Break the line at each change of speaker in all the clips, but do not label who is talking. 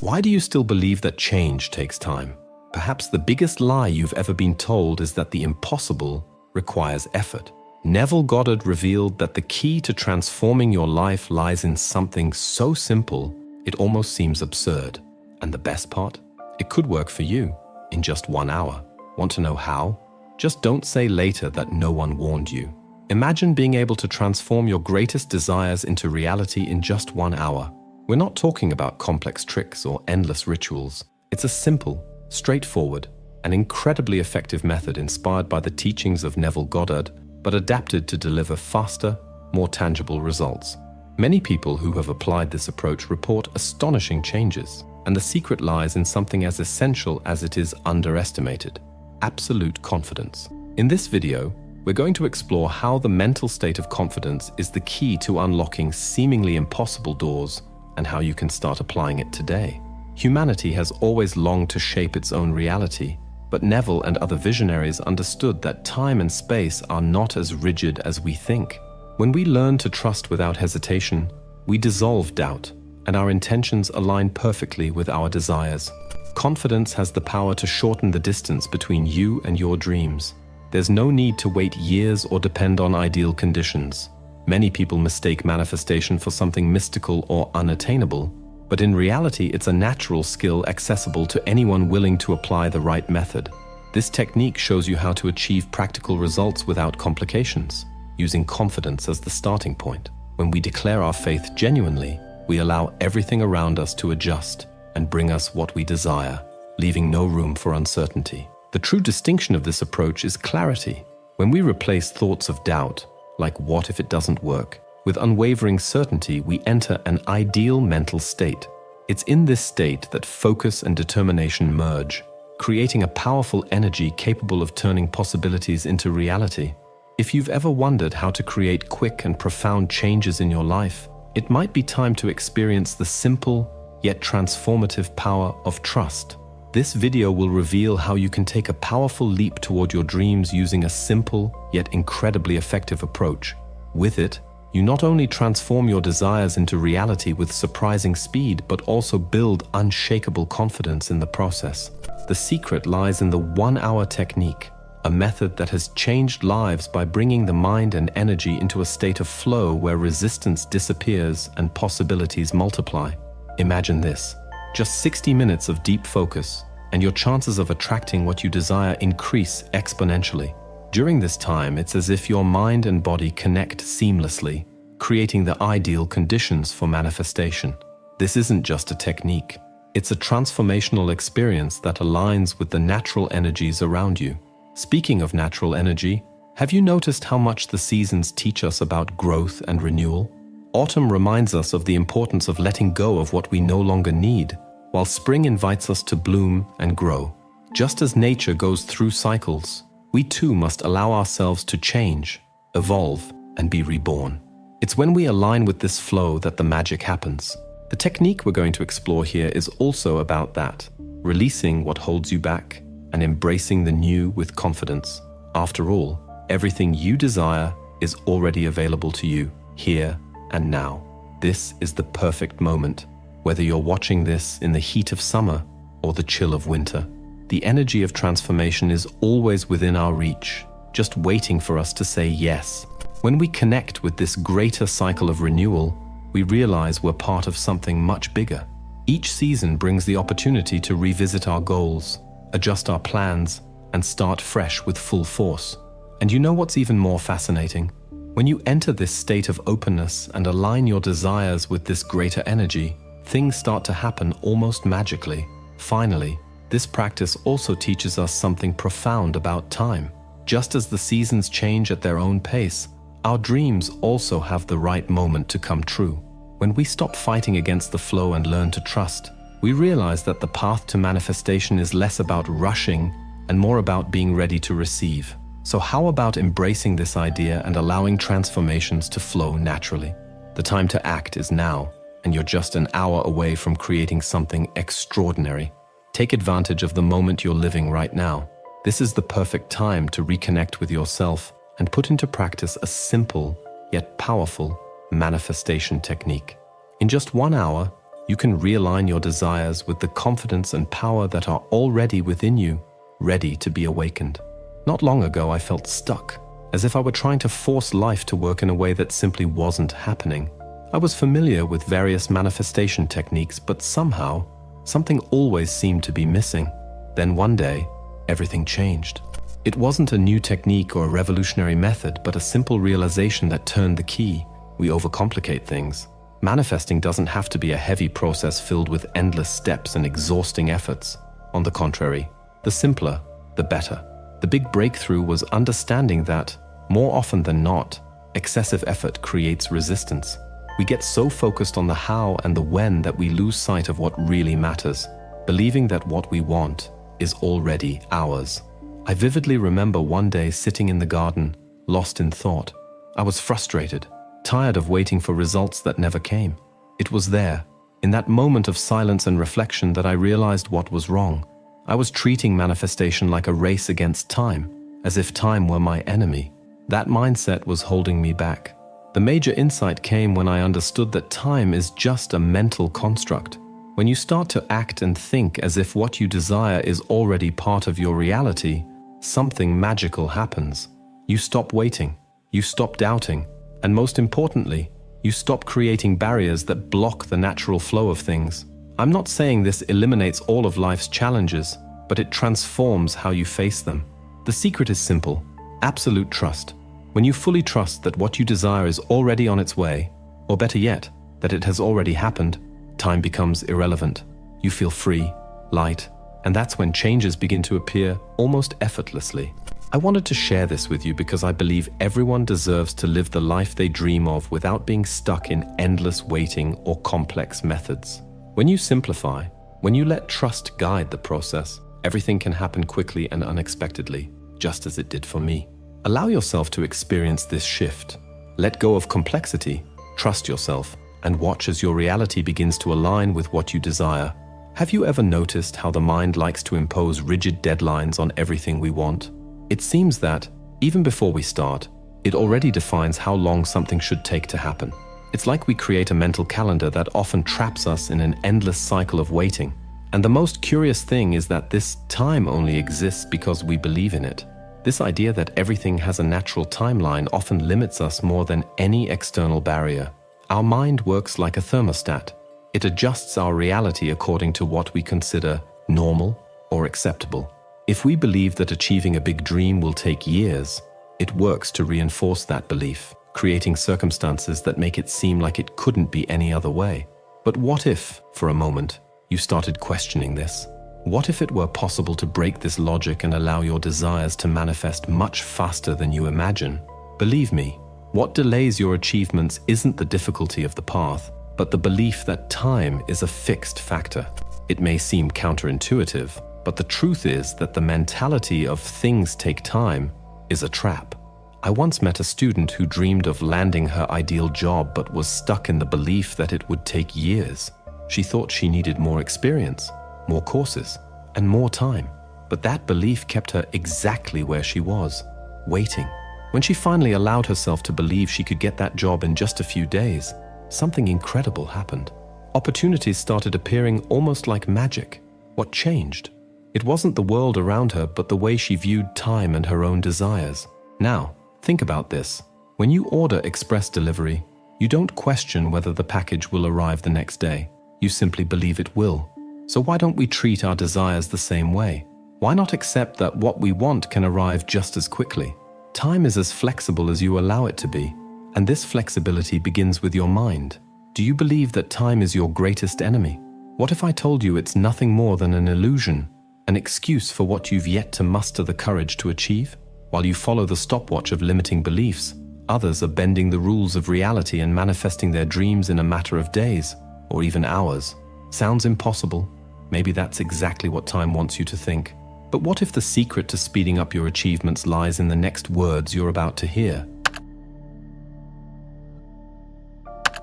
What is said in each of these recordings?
Why do you still believe that change takes time? Perhaps the biggest lie you've ever been told is that the impossible requires effort. Neville Goddard revealed that the key to transforming your life lies in something so simple, it almost seems absurd. And the best part? It could work for you in just 1 hour. Want to know how? Just don't say later that no one warned you. Imagine being able to transform your greatest desires into reality in just 1 hour. We're not talking about complex tricks or endless rituals. It's a simple, straightforward, and incredibly effective method inspired by the teachings of Neville Goddard, but adapted to deliver faster, more tangible results. Many people who have applied this approach report astonishing changes, and the secret lies in something as essential as it is underestimated: absolute confidence. In this video, we're going to explore how the mental state of confidence is the key to unlocking seemingly impossible doors and how you can start applying it today. Humanity has always longed to shape its own reality, but Neville and other visionaries understood that time and space are not as rigid as we think. When we learn to trust without hesitation, we dissolve doubt, and our intentions align perfectly with our desires. Confidence has the power to shorten the distance between you and your dreams. There's no need to wait years or depend on ideal conditions. Many people mistake manifestation for something mystical or unattainable, but in reality, it's a natural skill accessible to anyone willing to apply the right method. This technique shows you how to achieve practical results without complications, using confidence as the starting point. When we declare our faith genuinely, we allow everything around us to adjust and bring us what we desire, leaving no room for uncertainty. The true distinction of this approach is clarity. When we replace thoughts of doubt, like what if it doesn't work, with unwavering certainty, we enter an ideal mental state. It's in this state that focus and determination merge, creating a powerful energy capable of turning possibilities into reality. If you've ever wondered how to create quick and profound changes in your life, it might be time to experience the simple yet transformative power of trust. This video will reveal how you can take a powerful leap toward your dreams using a simple yet incredibly effective approach. With it, you not only transform your desires into reality with surprising speed, but also build unshakable confidence in the process. The secret lies in the 1-hour technique, a method that has changed lives by bringing the mind and energy into a state of flow where resistance disappears and possibilities multiply. Imagine this: just 60 minutes of deep focus, and your chances of attracting what you desire increase exponentially. During this time, it's as if your mind and body connect seamlessly, creating the ideal conditions for manifestation. This isn't just a technique. It's a transformational experience that aligns with the natural energies around you. Speaking of natural energy, have you noticed how much the seasons teach us about growth and renewal? Autumn reminds us of the importance of letting go of what we no longer need, while spring invites us to bloom and grow. Just as nature goes through cycles, we too must allow ourselves to change, evolve, and be reborn. It's when we align with this flow that the magic happens. The technique we're going to explore here is also about that, releasing what holds you back and embracing the new with confidence. After all, everything you desire is already available to you, here and now. This is the perfect moment. Whether you're watching this in the heat of summer or the chill of winter, the energy of transformation is always within our reach, just waiting for us to say yes. When we connect with this greater cycle of renewal, we realize we're part of something much bigger. Each season brings the opportunity to revisit our goals, adjust our plans, and start fresh with full force. And you know what's even more fascinating? When you enter this state of openness and align your desires with this greater energy, things start to happen almost magically. Finally, this practice also teaches us something profound about time. Just as the seasons change at their own pace, our dreams also have the right moment to come true. When we stop fighting against the flow and learn to trust, we realize that the path to manifestation is less about rushing and more about being ready to receive. So how about embracing this idea and allowing transformations to flow naturally? The time to act is now, and you're just an hour away from creating something extraordinary. Take advantage of the moment you're living right now. This is the perfect time to reconnect with yourself and put into practice a simple yet powerful manifestation technique. In just 1 hour, You can realign your desires with the confidence and power that are already within you, ready to be awakened. Not long ago, I felt stuck, as if I were trying to force life to work in a way that simply wasn't happening. I was familiar with various manifestation techniques, but somehow, something always seemed to be missing. Then one day, everything changed. It wasn't a new technique or a revolutionary method, but a simple realization that turned the key. We overcomplicate things. Manifesting doesn't have to be a heavy process filled with endless steps and exhausting efforts. On the contrary, the simpler, the better. The big breakthrough was understanding that, more often than not, excessive effort creates resistance. We get so focused on the how and the when that we lose sight of what really matters, believing that what we want is already ours. I vividly remember one day sitting in the garden, lost in thought. I was frustrated, tired of waiting for results that never came. It was there, in that moment of silence and reflection, that I realized what was wrong. I was treating manifestation like a race against time, as if time were my enemy. That mindset was holding me back. The major insight came when I understood that time is just a mental construct. When you start to act and think as if what you desire is already part of your reality, something magical happens. You stop waiting, you stop doubting, and most importantly, you stop creating barriers that block the natural flow of things. I'm not saying this eliminates all of life's challenges, but it transforms how you face them. The secret is simple: absolute trust. When you fully trust that what you desire is already on its way, or better yet, that it has already happened, time becomes irrelevant. You feel free, light, and that's when changes begin to appear almost effortlessly. I wanted to share this with you because I believe everyone deserves to live the life they dream of without being stuck in endless waiting or complex methods. When you simplify, when you let trust guide the process, everything can happen quickly and unexpectedly, just as it did for me. Allow yourself to experience this shift. Let go of complexity, trust yourself, and watch as your reality begins to align with what you desire. Have you ever noticed how the mind likes to impose rigid deadlines on everything we want? It seems that, even before we start, it already defines how long something should take to happen. It's like we create a mental calendar that often traps us in an endless cycle of waiting. And the most curious thing is that this time only exists because we believe in it. This idea that everything has a natural timeline often limits us more than any external barrier. Our mind works like a thermostat. It adjusts our reality according to what we consider normal or acceptable. If we believe that achieving a big dream will take years, it works to reinforce that belief, creating circumstances that make it seem like it couldn't be any other way. But what if, for a moment, you started questioning this? What if it were possible to break this logic and allow your desires to manifest much faster than you imagine? Believe me, what delays your achievements isn't the difficulty of the path, but the belief that time is a fixed factor. It may seem counterintuitive, but the truth is that the mentality of things take time is a trap. I once met a student who dreamed of landing her ideal job but was stuck in the belief that it would take years. She thought she needed more experience, more courses, and more time. But that belief kept her exactly where she was, waiting. When she finally allowed herself to believe she could get that job in just a few days, something incredible happened. Opportunities started appearing almost like magic. What changed? It wasn't the world around her, but the way she viewed time and her own desires. Now, think about this. When you order express delivery, you don't question whether the package will arrive the next day. You simply believe it will. So why don't we treat our desires the same way? Why not accept that what we want can arrive just as quickly? Time is as flexible as you allow it to be, and this flexibility begins with your mind. Do you believe that time is your greatest enemy? What if I told you it's nothing more than an illusion, an excuse for what you've yet to muster the courage to achieve? While you follow the stopwatch of limiting beliefs, others are bending the rules of reality and manifesting their dreams in a matter of days, or even hours. Sounds impossible. Maybe that's exactly what time wants you to think. But what if the secret to speeding up your achievements lies in the next words you're about to hear?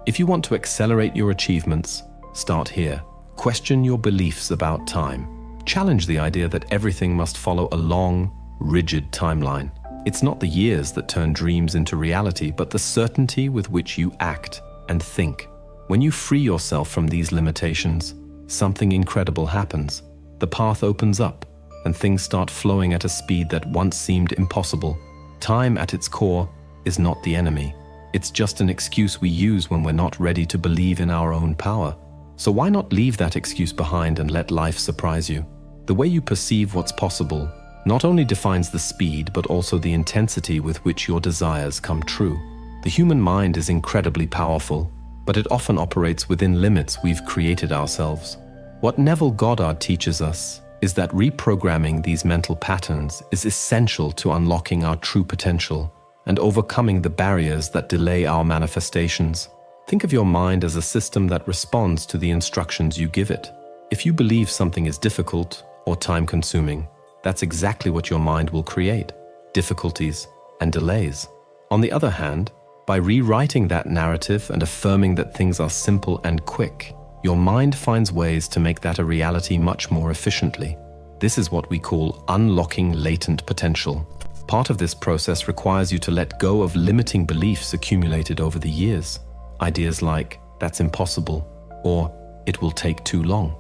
If you want to accelerate your achievements, start here. Question your beliefs about time. Challenge the idea that everything must follow a long, rigid timeline. It's not the years that turn dreams into reality, but the certainty with which you act and think. When you free yourself from these limitations, something incredible happens. The path opens up, and things start flowing at a speed that once seemed impossible. Time, at its core, is not the enemy. It's just an excuse we use when we're not ready to believe in our own power. So why not leave that excuse behind and let life surprise you? The way you perceive what's possible not only defines the speed, but also the intensity with which your desires come true. The human mind is incredibly powerful, but it often operates within limits we've created ourselves. What Neville Goddard teaches us is that reprogramming these mental patterns is essential to unlocking our true potential and overcoming the barriers that delay our manifestations. Think of your mind as a system that responds to the instructions you give it. If you believe something is difficult or time-consuming, that's exactly what your mind will create: difficulties and delays. On the other hand, by rewriting that narrative and affirming that things are simple and quick, your mind finds ways to make that a reality much more efficiently. This is what we call unlocking latent potential. Part of this process requires you to let go of limiting beliefs accumulated over the years. Ideas like, "That's impossible," or "It will take too long."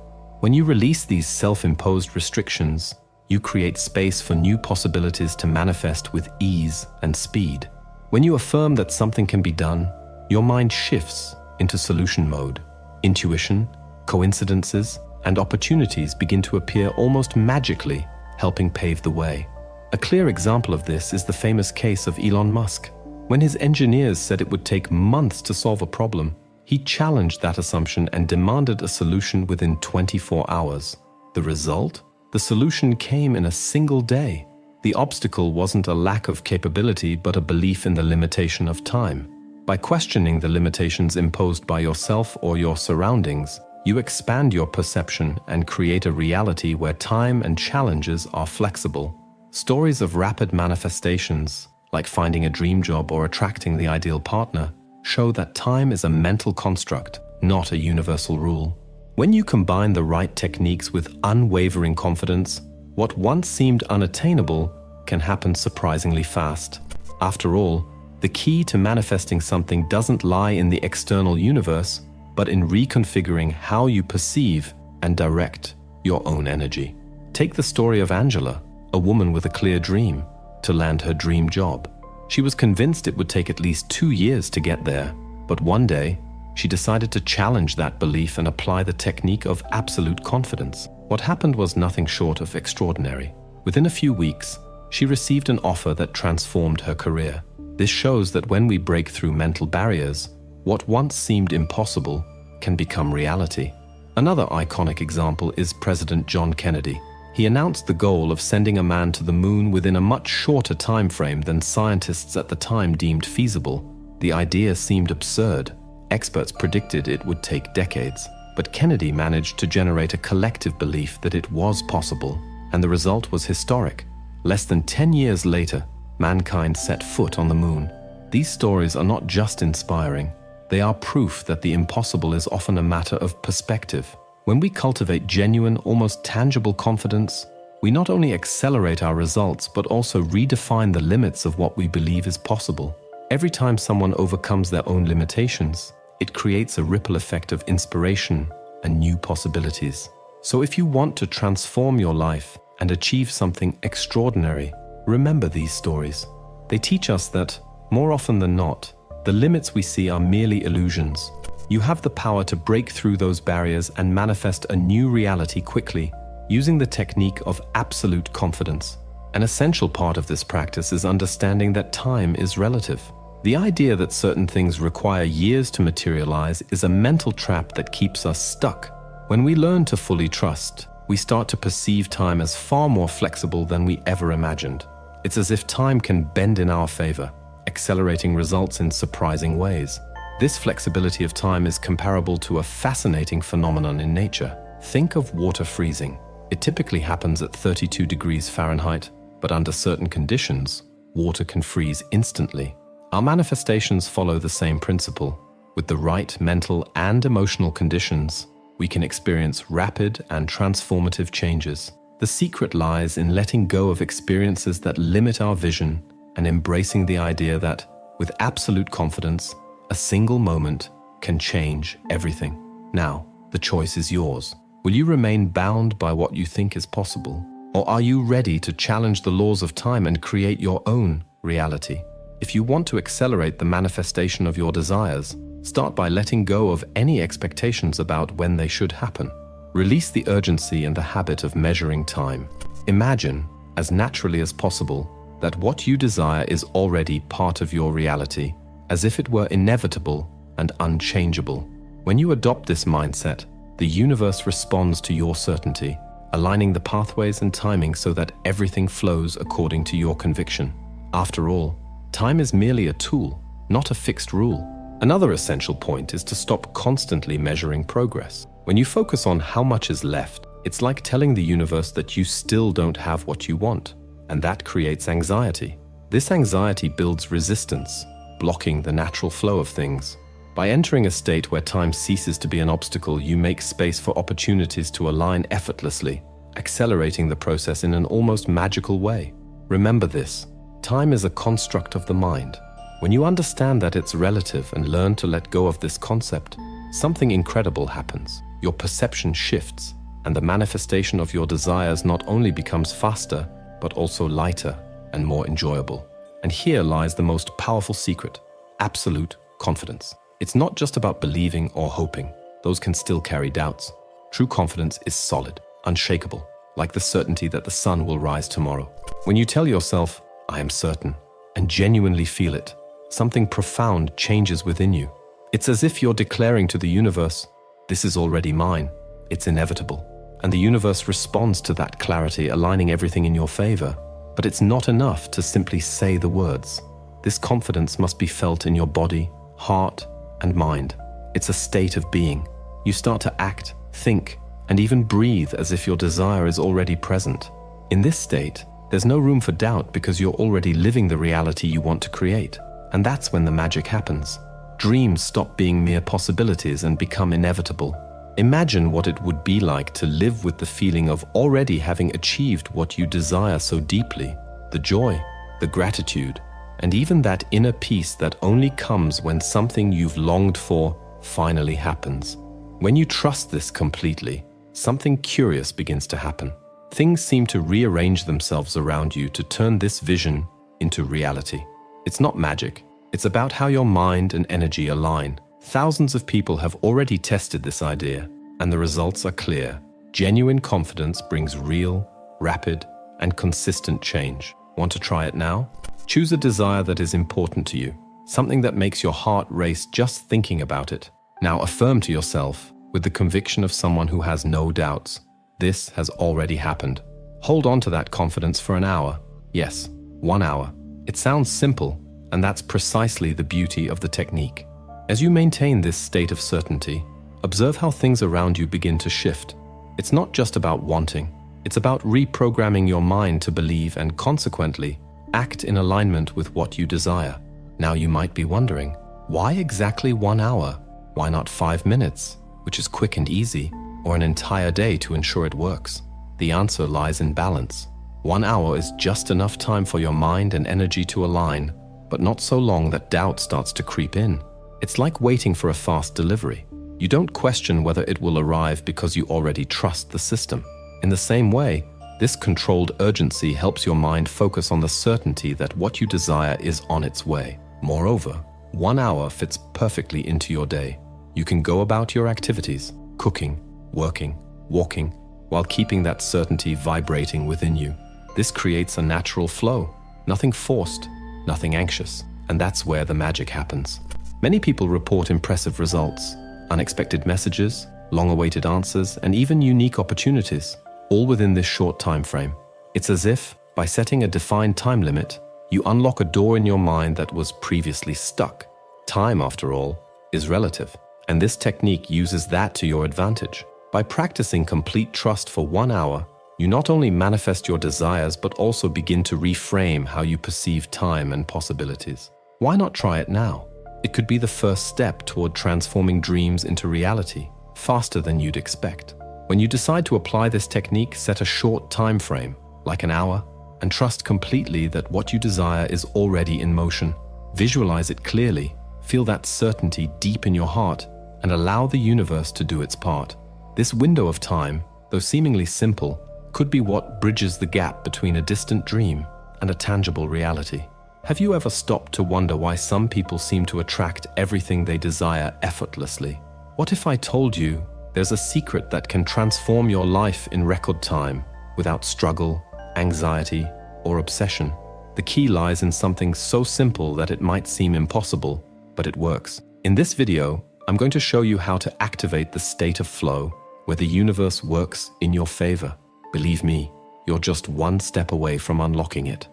When you release these self-imposed restrictions, you create space for new possibilities to manifest with ease and speed. When you affirm that something can be done, your mind shifts into solution mode. Intuition, coincidences, and opportunities begin to appear almost magically, helping pave the way. A clear example of this is the famous case of Elon Musk. When his engineers said it would take months to solve a problem, he challenged that assumption and demanded a solution within 24 hours. The result? The solution came in a single day. The obstacle wasn't a lack of capability, but a belief in the limitation of time. By questioning the limitations imposed by yourself or your surroundings, you expand your perception and create a reality where time and challenges are flexible. Stories of rapid manifestations, like finding a dream job or attracting the ideal partner, show that time is a mental construct, not a universal rule. When you combine the right techniques with unwavering confidence, what once seemed unattainable can happen surprisingly fast. After all, the key to manifesting something doesn't lie in the external universe, but in reconfiguring how you perceive and direct your own energy. Take the story of Angela, a woman with a clear dream to land her dream job. She was convinced it would take at least 2 years to get there, but one day, she decided to challenge that belief and apply the technique of absolute confidence. What happened was nothing short of extraordinary. Within a few weeks, she received an offer that transformed her career. This shows that when we break through mental barriers, what once seemed impossible can become reality. Another iconic example is President John Kennedy. He announced the goal of sending a man to the moon within a much shorter time frame than scientists at the time deemed feasible. The idea seemed absurd. Experts predicted it would take decades, but Kennedy managed to generate a collective belief that it was possible, and the result was historic. Less than 10 years later, mankind set foot on the moon. These stories are not just inspiring, they are proof that the impossible is often a matter of perspective. When we cultivate genuine, almost tangible confidence, we not only accelerate our results, but also redefine the limits of what we believe is possible. Every time someone overcomes their own limitations, it creates a ripple effect of inspiration and new possibilities. So if you want to transform your life and achieve something extraordinary, remember these stories. They teach us that, more often than not, the limits we see are merely illusions. You have the power to break through those barriers and manifest a new reality quickly, using the technique of absolute confidence. An essential part of this practice is understanding that time is relative. The idea that certain things require years to materialize is a mental trap that keeps us stuck. When we learn to fully trust, we start to perceive time as far more flexible than we ever imagined. It's as if time can bend in our favor, accelerating results in surprising ways. This flexibility of time is comparable to a fascinating phenomenon in nature. Think of water freezing. It typically happens at 32 degrees Fahrenheit, but under certain conditions, water can freeze instantly. Our manifestations follow the same principle. With the right mental and emotional conditions, we can experience rapid and transformative changes. The secret lies in letting go of experiences that limit our vision and embracing the idea that, with absolute confidence, a single moment can change everything. Now, the choice is yours. Will you remain bound by what you think is possible? Or are you ready to challenge the laws of time and create your own reality? If you want to accelerate the manifestation of your desires, start by letting go of any expectations about when they should happen. Release the urgency and the habit of measuring time. Imagine, as naturally as possible, that what you desire is already part of your reality, as if it were inevitable and unchangeable. When you adopt this mindset, the universe responds to your certainty, aligning the pathways and timing so that everything flows according to your conviction. After all, time is merely a tool, not a fixed rule. Another essential point is to stop constantly measuring progress. When you focus on how much is left, it's like telling the universe that you still don't have what you want, and that creates anxiety. This anxiety builds resistance, blocking the natural flow of things. By entering a state where time ceases to be an obstacle, you make space for opportunities to align effortlessly, accelerating the process in an almost magical way. Remember this, time is a construct of the mind. When you understand that it's relative and learn to let go of this concept, something incredible happens. Your perception shifts, and the manifestation of your desires not only becomes faster, but also lighter and more enjoyable. And here lies the most powerful secret: absolute confidence. It's not just about believing or hoping. Those can still carry doubts. True confidence is solid, unshakable, like the certainty that the sun will rise tomorrow. When you tell yourself, "I am certain," and genuinely feel it, something profound changes within you. It's as if you're declaring to the universe, "This is already mine. It's inevitable." And the universe responds to that clarity, aligning everything in your favor. But it's not enough to simply say the words. This confidence must be felt in your body, heart, and mind. It's a state of being. You start to act, think, and even breathe as if your desire is already present. In this state, there's no room for doubt because you're already living the reality you want to create. And that's when the magic happens. Dreams stop being mere possibilities and become inevitable. Imagine what it would be like to live with the feeling of already having achieved what you desire so deeply. The joy, the gratitude, and even that inner peace that only comes when something you've longed for finally happens. When you trust this completely, something curious begins to happen. Things seem to rearrange themselves around you to turn this vision into reality. It's not magic. It's about how your mind and energy align. Thousands of people have already tested this idea, and the results are clear. Genuine confidence brings real, rapid, and consistent change. Want to try it now? Choose a desire that is important to you, something that makes your heart race just thinking about it. Now affirm to yourself, with the conviction of someone who has no doubts, this has already happened. Hold on to that confidence for an hour. Yes, 1 hour. It sounds simple, and that's precisely the beauty of the technique. As you maintain this state of certainty, observe how things around you begin to shift. It's not just about wanting. It's about reprogramming your mind to believe and consequently act in alignment with what you desire. Now you might be wondering, why exactly 1 hour? Why not 5 minutes, which is quick and easy, or an entire day to ensure it works? The answer lies in balance. 1 hour is just enough time for your mind and energy to align, but not so long that doubt starts to creep in. It's like waiting for a fast delivery. You don't question whether it will arrive because you already trust the system. In the same way, this controlled urgency helps your mind focus on the certainty that what you desire is on its way. Moreover, 1 hour fits perfectly into your day. You can go about your activities, cooking, working, walking, while keeping that certainty vibrating within you. This creates a natural flow, nothing forced, nothing anxious, and that's where the magic happens. Many people report impressive results, unexpected messages, long-awaited answers, and even unique opportunities, all within this short time frame. It's as if, by setting a defined time limit, you unlock a door in your mind that was previously stuck. Time, after all, is relative, and this technique uses that to your advantage. By practicing complete trust for 1 hour, you not only manifest your desires but also begin to reframe how you perceive time and possibilities. Why not try it now? It could be the first step toward transforming dreams into reality, faster than you'd expect. When you decide to apply this technique, set a short time frame, like an hour, and trust completely that what you desire is already in motion. Visualize it clearly, Feel that certainty deep in your heart and allow the universe to do its part. This window of time, though seemingly simple, could be what bridges the gap between a distant dream and a tangible reality. Have you ever stopped to wonder why some people seem to attract everything they desire effortlessly? What if I told you there's a secret that can transform your life in record time without struggle, anxiety, or obsession? The key lies in something so simple that it might seem impossible, but it works. In this video, I'm going to show you how to activate the state of flow where the universe works in your favor. Believe me, you're just one step away from unlocking it.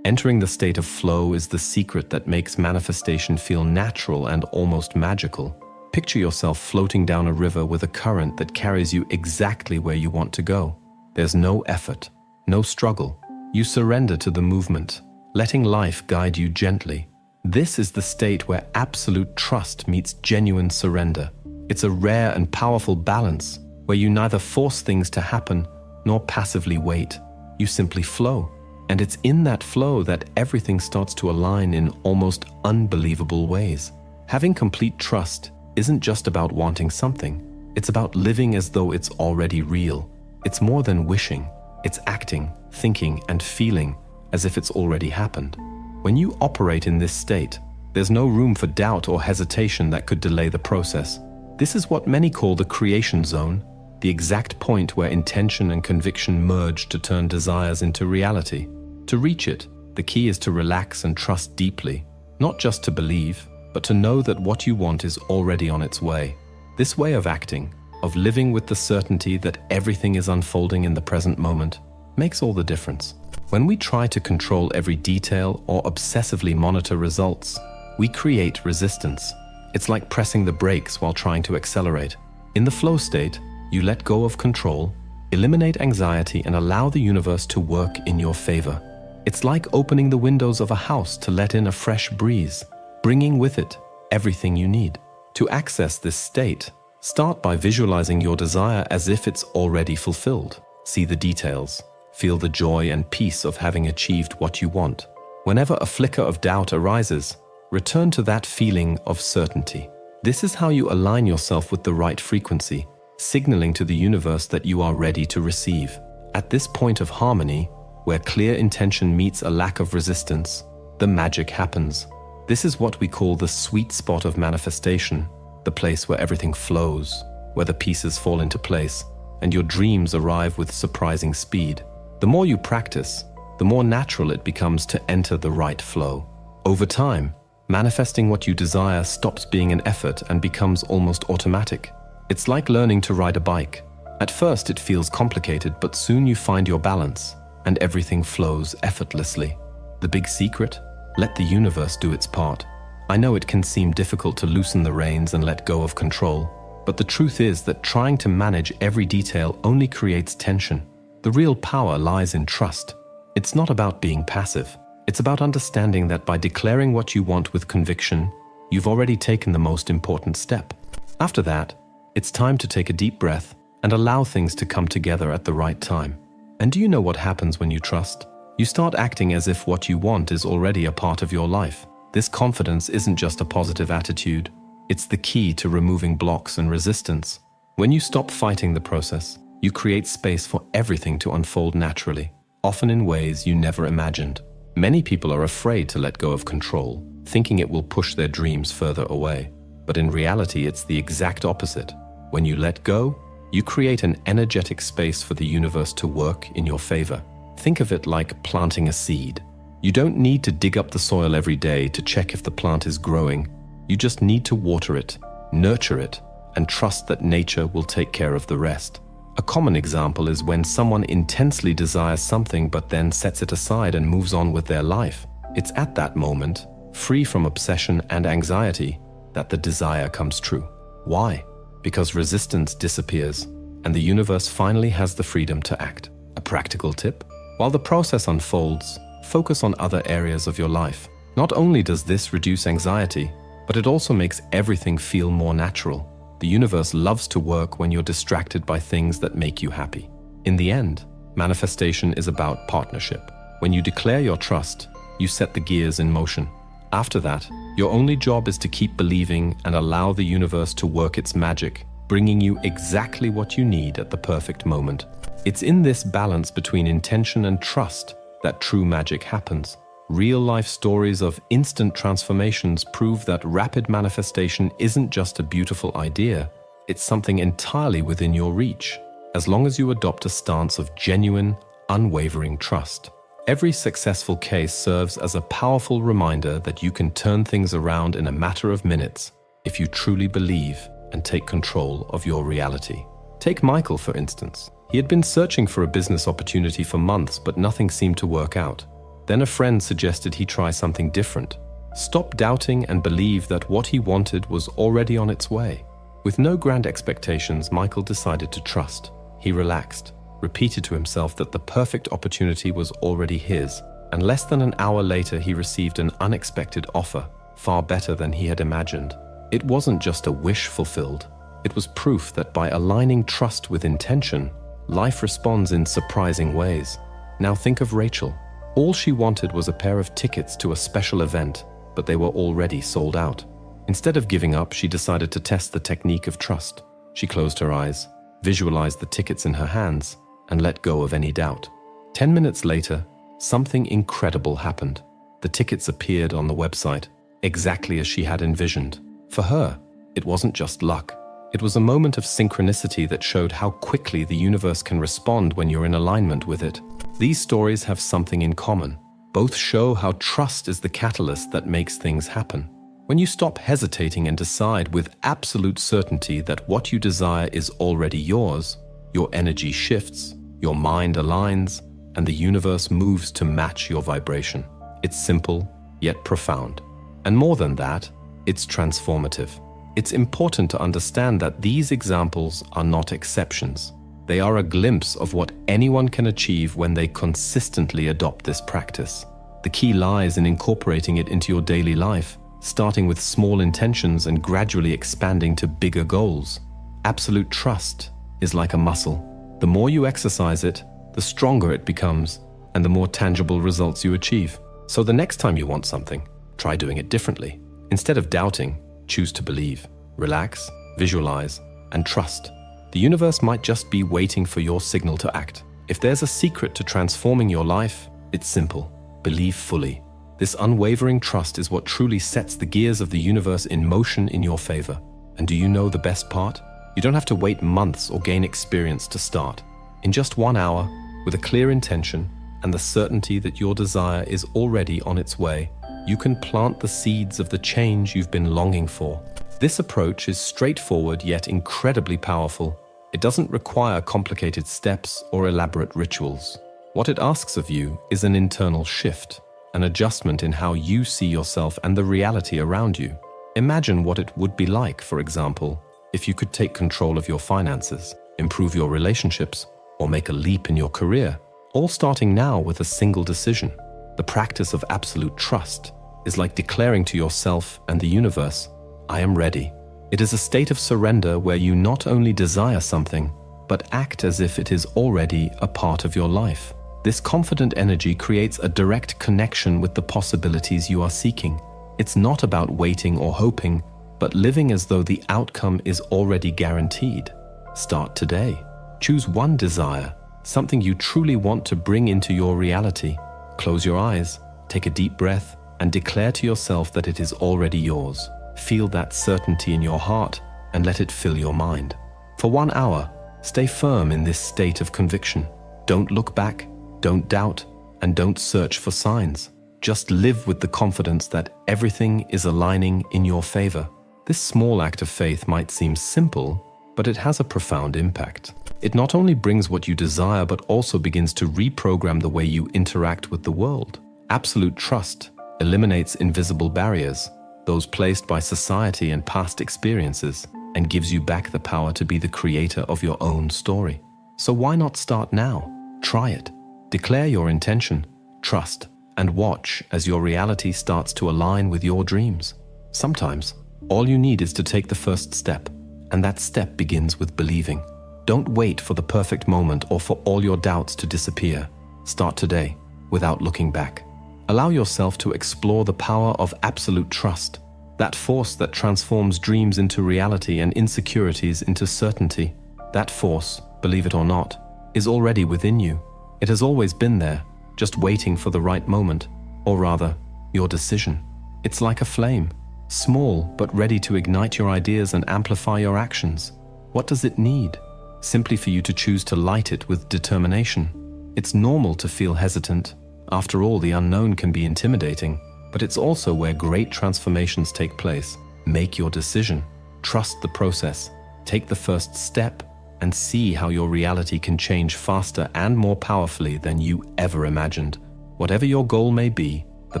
Entering the state of flow is the secret that makes manifestation feel natural and almost magical. Picture yourself floating down a river with a current that carries you exactly where you want to go. There's no effort, no struggle. You surrender to the movement, letting life guide you gently. This is the state where absolute trust meets genuine surrender. It's a rare and powerful balance where you neither force things to happen nor passively wait. You simply flow. And it's in that flow that everything starts to align in almost unbelievable ways. Having complete trust isn't just about wanting something. It's about living as though it's already real. It's more than wishing. It's acting, thinking, and feeling as if it's already happened. When you operate in this state, there's no room for doubt or hesitation that could delay the process. This is what many call the creation zone, the exact point where intention and conviction merge to turn desires into reality. To reach it, the key is to relax and trust deeply, not just to believe, but to know that what you want is already on its way. This way of acting, of living with the certainty that everything is unfolding in the present moment, makes all the difference. When we try to control every detail or obsessively monitor results, we create resistance. It's like pressing the brakes while trying to accelerate. In the flow state, you let go of control, eliminate anxiety, and allow the universe to work in your favor. It's like opening the windows of a house to let in a fresh breeze, bringing with it everything you need. To access this state, start by visualizing your desire as if it's already fulfilled. See the details. Feel the joy and peace of having achieved what you want. Whenever a flicker of doubt arises, return to that feeling of certainty. This is how you align yourself with the right frequency, signaling to the universe that you are ready to receive. At this point of harmony, where clear intention meets a lack of resistance, the magic happens. This is what we call the sweet spot of manifestation, the place where everything flows, where the pieces fall into place, and your dreams arrive with surprising speed. The more you practice, the more natural it becomes to enter the right flow. Over time, manifesting what you desire stops being an effort and becomes almost automatic. It's like learning to ride a bike. At first it feels complicated, but soon you find your balance, and everything flows effortlessly. The big secret? Let the universe do its part. I know it can seem difficult to loosen the reins and let go of control, but the truth is that trying to manage every detail only creates tension. The real power lies in trust. It's not about being passive. It's about understanding that by declaring what you want with conviction, you've already taken the most important step. After that, it's time to take a deep breath and allow things to come together at the right time. And do you know what happens when you trust? You start acting as if what you want is already a part of your life. This confidence isn't just a positive attitude. It's the key to removing blocks and resistance. When you stop fighting the process, you create space for everything to unfold naturally, often in ways you never imagined. Many people are afraid to let go of control, thinking it will push their dreams further away. But in reality, it's the exact opposite. When you let go, you create an energetic space for the universe to work in your favor. Think of it like planting a seed. You don't need to dig up the soil every day to check if the plant is growing. You just need to water it, nurture it, and trust that nature will take care of the rest. A common example is when someone intensely desires something but then sets it aside and moves on with their life. It's at that moment, free from obsession and anxiety, that the desire comes true. Why? Because resistance disappears, and the universe finally has the freedom to act. A practical tip? While the process unfolds, focus on other areas of your life. Not only does this reduce anxiety, but it also makes everything feel more natural. The universe loves to work when you're distracted by things that make you happy. In the end, manifestation is about partnership. When you declare your trust, you set the gears in motion. After that, your only job is to keep believing and allow the universe to work its magic, bringing you exactly what you need at the perfect moment. It's in this balance between intention and trust that true magic happens. Real-life stories of instant transformations prove that rapid manifestation isn't just a beautiful idea, it's something entirely within your reach, as long as you adopt a stance of genuine, unwavering trust. Every successful case serves as a powerful reminder that you can turn things around in a matter of minutes if you truly believe and take control of your reality. Take Michael, for instance. He had been searching for a business opportunity for months, but nothing seemed to work out. Then a friend suggested he try something different. Stop doubting and believe that what he wanted was already on its way. With no grand expectations, Michael decided to trust. He relaxed, repeated to himself that the perfect opportunity was already his, and less than an hour later he received an unexpected offer, far better than he had imagined. It wasn't just a wish fulfilled. It was proof that by aligning trust with intention, life responds in surprising ways. Now think of Rachel. All she wanted was a pair of tickets to a special event, but they were already sold out. Instead of giving up, she decided to test the technique of trust. She closed her eyes, visualized the tickets in her hands, and let go of any doubt. 10 minutes later, something incredible happened. The tickets appeared on the website, exactly as she had envisioned. For her, it wasn't just luck. It was a moment of synchronicity that showed how quickly the universe can respond when you're in alignment with it. These stories have something in common. Both show how trust is the catalyst that makes things happen. When you stop hesitating and decide with absolute certainty that what you desire is already yours, your energy shifts, your mind aligns, and the universe moves to match your vibration. It's simple, yet profound. And more than that, it's transformative. It's important to understand that these examples are not exceptions. They are a glimpse of what anyone can achieve when they consistently adopt this practice. The key lies in incorporating it into your daily life, starting with small intentions and gradually expanding to bigger goals. Absolute trust is like a muscle. The more you exercise it, the stronger it becomes, and the more tangible results you achieve. So the next time you want something, try doing it differently. Instead of doubting, choose to believe. Relax, visualize, and trust. The universe might just be waiting for your signal to act. If there's a secret to transforming your life, it's simple. Believe fully. This unwavering trust is what truly sets the gears of the universe in motion in your favor. And do you know the best part? You don't have to wait months or gain experience to start. In just 1 hour, with a clear intention and the certainty that your desire is already on its way, you can plant the seeds of the change you've been longing for. This approach is straightforward yet incredibly powerful. It doesn't require complicated steps or elaborate rituals. What it asks of you is an internal shift, an adjustment in how you see yourself and the reality around you. Imagine what it would be like, for example, if you could take control of your finances, improve your relationships, or make a leap in your career, all starting now with a single decision. The practice of absolute trust is like declaring to yourself and the universe, I am ready. It is a state of surrender where you not only desire something, but act as if it is already a part of your life. This confident energy creates a direct connection with the possibilities you are seeking. It's not about waiting or hoping, but living as though the outcome is already guaranteed. Start today. Choose one desire, something you truly want to bring into your reality. Close your eyes, take a deep breath, and declare to yourself that it is already yours. Feel that certainty in your heart and let it fill your mind. For 1 hour, stay firm in this state of conviction. Don't look back, don't doubt, and don't search for signs. Just live with the confidence that everything is aligning in your favor. This small act of faith might seem simple, but it has a profound impact. It not only brings what you desire, but also begins to reprogram the way you interact with the world. Absolute trust eliminates invisible barriers, those placed by society and past experiences, and gives you back the power to be the creator of your own story. So why not start now? Try it. Declare your intention, trust, and watch as your reality starts to align with your dreams. Sometimes, all you need is to take the first step, and that step begins with believing. Don't wait for the perfect moment or for all your doubts to disappear. Start today, without looking back. Allow yourself to explore the power of absolute trust, that force that transforms dreams into reality and insecurities into certainty. That force, believe it or not, is already within you. It has always been there, just waiting for the right moment, or rather, your decision. It's like a flame, small but ready to ignite your ideas and amplify your actions. What does it need? Simply for you to choose to light it with determination. It's normal to feel hesitant. After all, the unknown can be intimidating, but it's also where great transformations take place. Make your decision. Trust the process. Take the first step and see how your reality can change faster and more powerfully than you ever imagined. Whatever your goal may be, the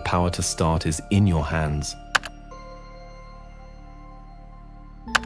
power to start is in your hands.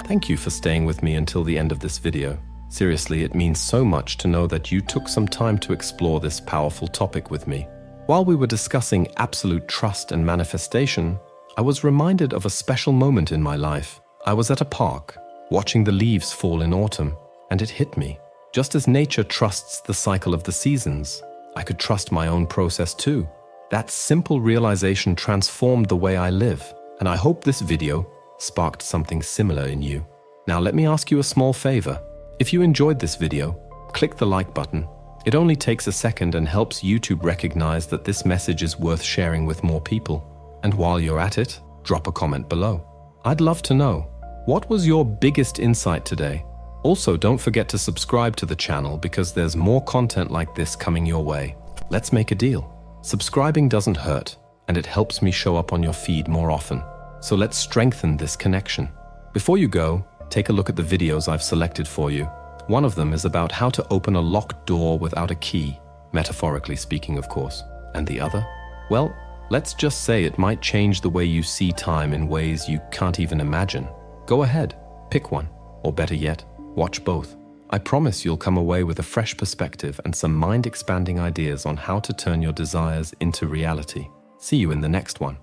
Thank you for staying with me until the end of this video. Seriously, it means so much to know that you took some time to explore this powerful topic with me. While we were discussing absolute trust and manifestation, I was reminded of a special moment in my life. I was at a park, watching the leaves fall in autumn, and it hit me. Just as nature trusts the cycle of the seasons, I could trust my own process too. That simple realization transformed the way I live, and I hope this video sparked something similar in you. Now let me ask you a small favor. If you enjoyed this video, click the like button. It only takes a second and helps YouTube recognize that this message is worth sharing with more people. And while you're at it, drop a comment below. I'd love to know, what was your biggest insight today? Also, don't forget to subscribe to the channel because there's more content like this coming your way. Let's make a deal. Subscribing doesn't hurt, and it helps me show up on your feed more often. So let's strengthen this connection. Before you go, take a look at the videos I've selected for you. One of them is about how to open a locked door without a key, metaphorically speaking, of course. And the other? Well, let's just say it might change the way you see time in ways you can't even imagine. Go ahead, pick one, or better yet, watch both. I promise you'll come away with a fresh perspective and some mind-expanding ideas on how to turn your desires into reality. See you in the next one.